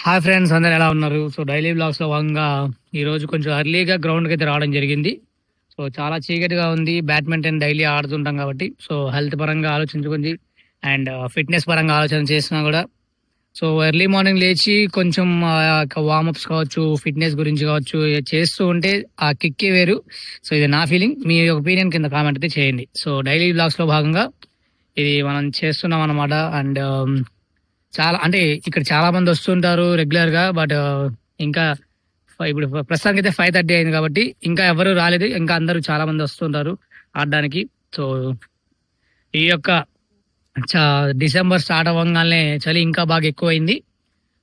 Hi friends, అందరు ఎలా ఉన్నారు? సో డైలీ బ్లాగ్స్ లో భాగంగా ఈ రోజు కొంచెం ఎర్లీగా గ్రౌండ్కి అయితే రావడం జరిగింది. సో చాలా చీకటిగా ఉంది. బ్యాడ్మింటన్ డైలీ ఆడుతుంటాం కాబట్టి సో హెల్త్ పరంగా ఆలోచించుకుంది అండ్ ఫిట్నెస్ పరంగా ఆలోచన చేసినా కూడా సో ఎర్లీ మార్నింగ్ లేచి కొంచెం వార్మప్స్ కావచ్చు, ఫిట్నెస్ గురించి కావచ్చు చేస్తూ ఉంటే ఆ కిక్కే వేరు. సో ఇది నా ఫీలింగ్. మీ ఒపీనియన్ కింద కామెంట్ అయితే చేయండి. సో డైలీ బ్లాగ్స్ లో భాగంగా ఇది మనం చేస్తున్నాం అనమాట. అండ్ చాలా అంటే ఇక్కడ చాలా మంది వస్తుంటారు రెగ్యులర్ గా. బట్ ఇంకా ఇప్పుడు ప్రస్తుతానికి అయితే 5:30 అయింది కాబట్టి ఇంకా ఎవరు రాలేదు. ఇంకా అందరూ చాలా మంది వస్తుంటారు ఆడడానికి. సో ఈ యొక్క డిసెంబర్ స్టార్ట్ అవ్వగానే చలి ఇంకా బాగా ఎక్కువైంది.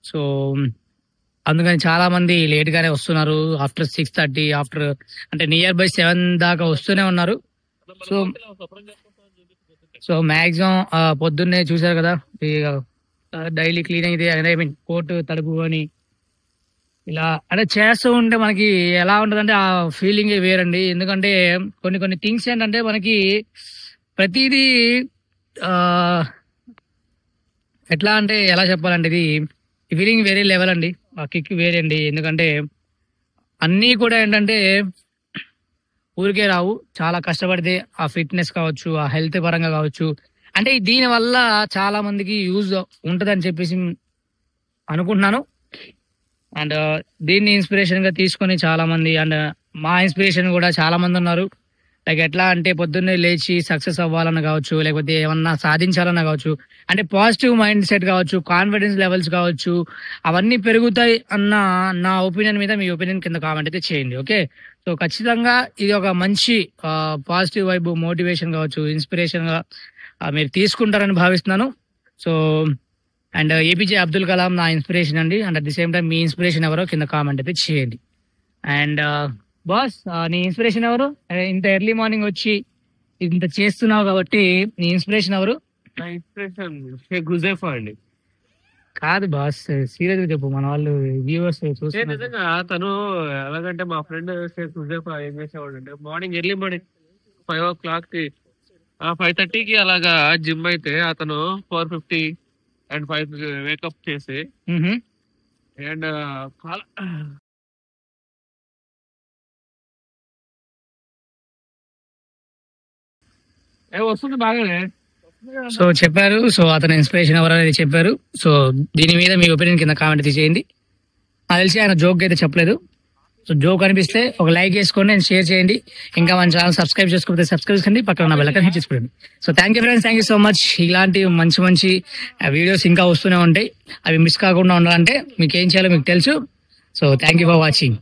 సో అందుకని చాలా మంది లేట్ గానే వస్తున్నారు. ఆఫ్టర్ 6:30 ఆఫ్టర్ అంటే నియర్ బై 7 దాకా వస్తూనే ఉన్నారు. సో సో మాక్సిమం పొద్దున్నే చూసారు కదా, డైలీ క్లీన్ అయితే ఐ మీన్ కోర్టు తలుపు అని ఇలా అంటే చేస్తూ ఉంటే మనకి ఎలా ఉంటుందంటే ఆ ఫీలింగ్ వేరండి. ఎందుకంటే కొన్ని కొన్ని థింగ్స్ ఏంటంటే మనకి ప్రతిదీ ఆ, ఎట్లా అంటే ఎలా చెప్పాలంటే ఇది ఫీలింగ్ వేరే లెవెల్ అండి. ఆ కిక్ వేరే అండి. ఎందుకంటే అన్నీ కూడా ఏంటంటే ఊరికే రావు. చాలా కష్టపడితే ఆ ఫిట్నెస్ కావచ్చు, ఆ హెల్త్ పరంగా కావచ్చు, అంటే దీని వల్ల చాలా మందికి యూజ్ ఉంటదని చెప్పేసి అనుకుంటున్నాను. అండ్ దీన్ని ఇన్స్పిరేషన్ గా తీసుకొని చాలా మంది అండ్ మా ఇన్స్పిరేషన్ కూడా చాలా మంది ఉన్నారు. లైక్ ఎట్లా అంటే పొద్దున్నే లేచి సక్సెస్ అవ్వాలన్న కావచ్చు, లేకపోతే ఏమన్నా సాధించాలన్న కావచ్చు, అంటే పాజిటివ్ మైండ్ సెట్ కావచ్చు, కాన్ఫిడెన్స్ లెవెల్స్ కావచ్చు, అవన్నీ పెరుగుతాయి అన్న నా ఒపీనియన్ మీద మీ ఒపీనియన్ కింద కామెంట్ అయితే చేయండి. ఓకే, సో ఖచ్చితంగా ఇది ఒక మంచి పాజిటివ్ వైబ్, మోటివేషన్ కావచ్చు, ఇన్స్పిరేషన్ గా మీరు తీసుకుంటారని భావిస్తున్నాను. So and APJ Abdul Kalam నా ఇన్స్పిరేషన్ అండి. And at the same time me inspiration ఎవరో కింద కామెంట్ అయితే చేయండి. అండ్ బాస్, నీ ఇన్స్పిరేషన్ ఎవరు? ఇంత ఎర్లీ మార్నింగ్ వచ్చి ఇంత చేస్తున్నావు కాబట్టి నీ ఇన్స్పిరేషన్ ఎవరు? నా ఇన్స్పిరేషన్ షేక్ హుజైఫా అండి. కాదు బాస్, సీరియస్ గా చెప్పు, మన వాళ్ళు వ్యూవర్స్ చూస్తున్నారు. నిజంగా తను ఎలాగంటే మా ఫ్రెండ్ షేక్ హుజైఫా ఏం చేసేవాడు అంటే మార్నింగ్ ఎర్లీ మార్నింగ్ 5 o'clock కి 5:30 కి అలాగా జిమ్ అయితే అతను 4:50 అండ్ 5 వేకప్ చేసి అండ్ వస్తుంది బాగానే. సో చెప్పారు. సో అతని ఇన్స్పిరేషన్ ఎవరు అనేది చెప్పారు. సో దీని మీద మీ ఒపీనియన్ కింద కామెంట్ చేయండి. నాకు తెలిసి ఆయన జోక్ అయితే చెప్పలేదు. సో జోక్ అనిపిస్తే ఒక లైక్ వేసుకోండి అండ్ షేర్ చేయండి. ఇంకా మన ఛానల్ సబ్స్క్రైబ్ చేసుకోకపోతే సబ్స్క్రైబ్ చేసుకోండి, పక్కన ఉన్న బెల్ ఐకాన్ హిట్ చేసుకోండి. So thank you friends, thank you so much. ఇలాంటి మంచి మంచి వీడియోస్ ఇంకా వస్తూనే ఉంటాయి. అవి మిస్ కాకుండా ఉండాలంటే మీకు ఏం చేయాలో మీకు తెలుసు. So thank you for watching.